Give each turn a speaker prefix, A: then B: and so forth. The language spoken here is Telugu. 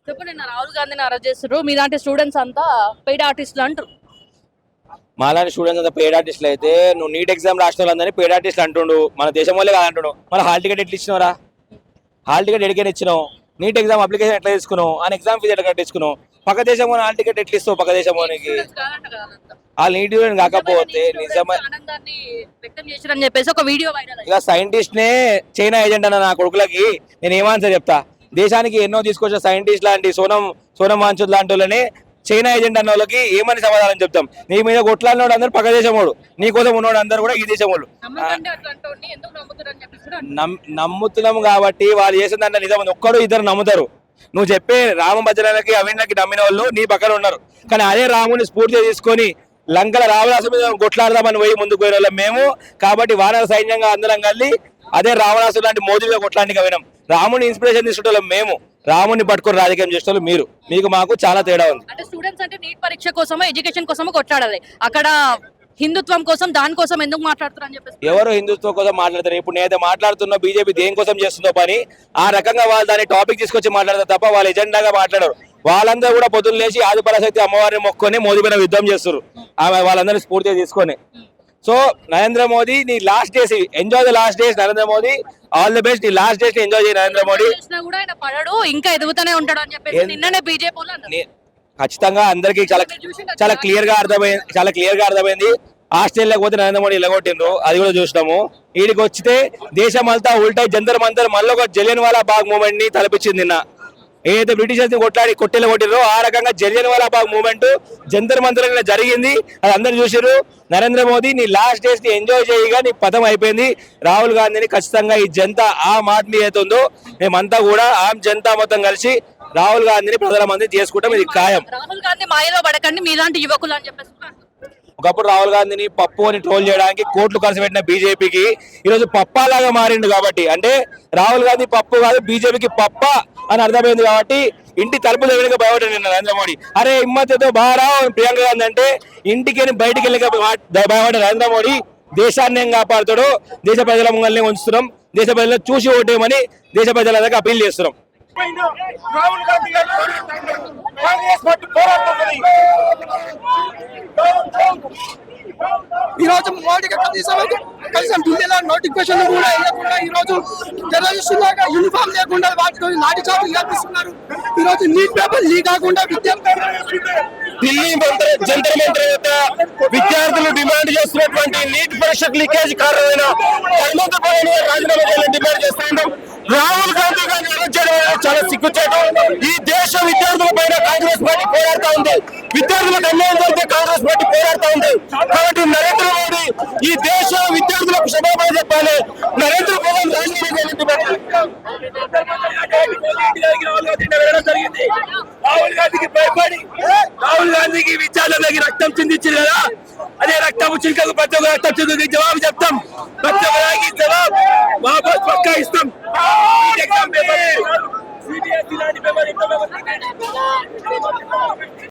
A: చెప్పండి, రాహుల్ గాంధీని అరెస్ట్ చేస్తారు, మీలాంటి స్టూడెంట్స్ అంతా పెయిడ్ ఆర్టిస్టులు అంటారు.
B: మాలాంటి స్టూడెంట్స్ అంతా పెయిడ్ ఆర్టిస్టులు అయితే నువ్వు నీట్ ఎగ్జామ్ రాసిన వాళ్ళందరినీ పెయిడ్ ఆర్టిస్టులు అంటుండు. మన దేశం వాళ్ళే కాదంటుండు. మన హాల్ టికెట్ ఎట్లా ఇచ్చినావురా? హాల్ టికెట్ ఎడికేట్ ఇచ్చినావు? నీట్ ఎగ్జామ్ అప్లికేషన్ ఎట్లా తీసుకున్నావు? అని ఎగ్జామ్ ఫీజు ఎట్లా కట్టించుకున్నావు? పక్క దేశం హాల్ టికెట్ ఎట్లా ఇస్తావు? పక్క దేశంలోనికి
A: Students కాదంట కదా వాళ్ళంతా.
B: ఆ నీట్ కాకపోతే నిజమే.
A: ఆనందాన్ని వ్యక్తం చేశారని చెప్పేసి ఒక వీడియో వైరల్ అయింది.
B: ఇక సైంటిస్ట్ నే చైనా ఏజెంట్ అన్న నా కొడుకులకి నేను ఏమాన్సర్ చెప్తా. దేశానికి ఎన్నో తీసుకొచ్చిన సైంటిస్ట్ లాంటి సోనం వాంచుద్ లాంటి వాళ్ళని చైనా ఏజెంట్ అన్న వాళ్ళకి ఏమని సమాధానం చెప్తాం? నీ మీద కొట్లాడినోడు అందరు పక్క దేశం వాడు, నీ కోసం ఉన్నవాడు అందరు కూడా ఈ దేశం వాళ్ళు.
A: నమ్మకండి అట్లాంటి ఎందుకు నమ్ముతారని చెప్పేసి కూడా అంటారు.
B: నమ్ముతున్నాం కాబట్టి వాళ్ళు చేసిందంటే నిజం. ఒక్కడు ఇద్దరు నమ్ముతారు. నువ్వు చెప్పే రామ భజనలకి అవిన్లకి నమ్మిన వాళ్ళు నీ పక్కన ఉన్నారు. కానీ అదే రాముని స్ఫూర్తిగా తీసుకొని లంకల రావణాసు మీద కొట్లాడదామని పోయి ముందుకు పోయిన వాళ్ళం మేము. కాబట్టి వానర సైన్యంగా అందరం కలిసి అదే రావణాసు లాంటి మోదీగా కొట్లాంటిగా వినాం. రాముని ఇన్స్పిరేషన్ తీసుకుంటే మేము, రాముని పట్టుకొని రాజకీయం చేసే మీరు. మీకు మాకు చాలా తేడా ఉంది.
A: అంటే స్టూడెంట్స్ అంటే నీట్ పరీక్ష కోసమో ఎడ్యుకేషన్ కోసమో కొట్లాడాలి, అక్కడ హిందుత్వం కోసం దానికోసం ఎందుకు మాట్లాడుతారు అని చెప్పేసి
B: ఎవరు హిందుత్వం కోసం మాట్లాడతారు? ఇప్పుడు నేనైతే మాట్లాడుతున్నా బీజేపీ దేనికోసం చేస్తుందో పని, ఆ రకంగా వాళ్ళు దాని టాపిక్ తీసుకొచ్చి మాట్లాడతారు తప్ప వాళ్ళ ఎజెండాగా మాట్లాడరు. వాళ్ళందరూ కూడా పొద్దున్న లేచి ఆదిపరాశక్తి అమ్మవారిని మొక్కుకొని మోదీ పైన యుద్ధం చేస్తారు. ఆమె వాళ్ళందరినీ స్ఫూర్తిగా తీసుకొని. సో నరేంద్ర మోదీ నీ last days, enjoy the last days Narendra Modi. All the best. నీ లాస్ట్ డేస్ ఎంజాయ్ చేయి నరేంద్ర మోడీ.
A: చేసినా కూడా ఆయన పడడు, ఇంకా ఎదుగుతూనే ఉంటాడు అని చెప్పేసి నిన్ననే బీజేపీ వాళ్ళు అన్నారు.
B: ఖచ్చితంగా అందరికి చాలా క్లియర్ గా అర్థమైంది. ఆస్ట్రేలియాకి పోతే నరేంద్ర మోడీ ఎలగొట్టిండ్రు, అది కూడా చూసినాము. వీడికి వచ్చితే దేశం అంతా ఉల్టా జంతర్ మంతర్ మళ్ళీ ఒక జలియన్ వాలా బాగ్ మూవ్మెంట్ ని తలపించింది. నిన్న ఏదైతే బ్రిటిషర్స్ ని కొట్టేలా కొట్టిరో ఆ రకంగా జలియన్ వాలా బాగ్ మూవ్మెంట్ జంతర్ మంతర్ జరిగింది. అది అందరు చూసారు. నరేంద్ర మోదీ నీ లాస్ట్ డేస్ ని ఎంజాయ్ చేయగా నీ పదం అయిపోయింది. రాహుల్ గాంధీని ఖచ్చితంగా ఈ జనతా ఆమ్ ఆద్మీ అవుతుందో మేమంతా కూడా ఆమ్ జనతా మొత్తం కలిసి రాహుల్ గాంధీని ప్రధానమంత్రి చేసుకుంటాం. ఇది ఖాయం.
A: రాహుల్ గాంధీ మాయలో పడకండి మీలాంటి యువకులు అని చెప్పేసి కూడా అంటారు.
B: ఒకప్పుడు రాహుల్ గాంధీని పప్పు అని ట్రోల్ చేయడానికి కోట్లు ఖర్చు పెట్టిన బీజేపీకి ఈరోజు పప్పాలాగా మారిండు. కాబట్టి అంటే రాహుల్ గాంధీ పప్పు కాదు, బీజేపీకి పప్ప అని అర్థమైంది. కాబట్టి ఇంటి తలుపు దగ్గర భయపడ్డాడు నిన్న నరేంద్ర మోడీ. అరే హిమ్మత్తో బారా ప్రియాంక గాంధీ అంటే ఇంటికి బయటికి వెళ్ళి భయపడ్డ నరేంద్ర మోడీ దేశాన్ని ఏం కాపాడుతాడో దేశ ప్రజల ముంగల్ని ఉంచుతున్నాం. దేశ ప్రజలను చూసి ఓటేయమని దేశ ప్రజల దగ్గర అప్పీల్ చేస్తున్నాం.
C: రాహుల్ గాంధీ గారు కాంగ్రెస్ పార్టీ పోరాడుతుంది. ఈ రోజు మోడీకి కనీసం ఢిల్లీలో నోటిఫికేషన్ కూడా ఇవ్వకుండా ఈ రోజు టెర్రరిస్ట్ లాగా యూనిఫామ్ లేకుండా వాటితో లాఠీ చార్జ్ చేపిస్తున్నారు. ఈ రోజు నీట్ పేపర్ లీక్ కాకుండా
B: ఢిల్లీ జంతర్ మంతర్ వద్ద విద్యార్థులు డిమాండ్ చేస్తున్నటువంటి నీట్ పరీక్షకు లీకేజ్ కారణమైన ధర్మేంద్ర ప్రధాన్ రాజీనామా చేయాలని డిమాండ్ చేస్తున్నాం. రాహుల్ గాంధీ గారిని అరెస్ట్ చేయడం చాలా సిగ్గుచేటు. ఈ దేశ విద్యార్థుల పైన కాంగ్రెస్ పార్టీ పోరాడుతూ ఉంది. విద్యార్థులకు అన్యాయం జరిగితే కాంగ్రెస్ పార్టీ పోరాడుతూ ఉంది. కాబట్టి నరేంద్ర మోడీ ఈ దేశ విద్యార్థులకు క్షమాపణ చెప్పాలి. నరేంద్ర మోడీ
C: జరిగింది. రాహుల్ గాంధీకి భయపడి రాహుల్ గాంధీకి విద్యార్థులకి రక్తం చిందించారు కదా, అదే రక్తం చిలుకకు ప్రతి ఒక్క రక్తం చిందుకు జవాబు చెప్తాం. ప్రతి ఒక్కరికి జవాబు వాపస్ పక్కా ఇస్తాం.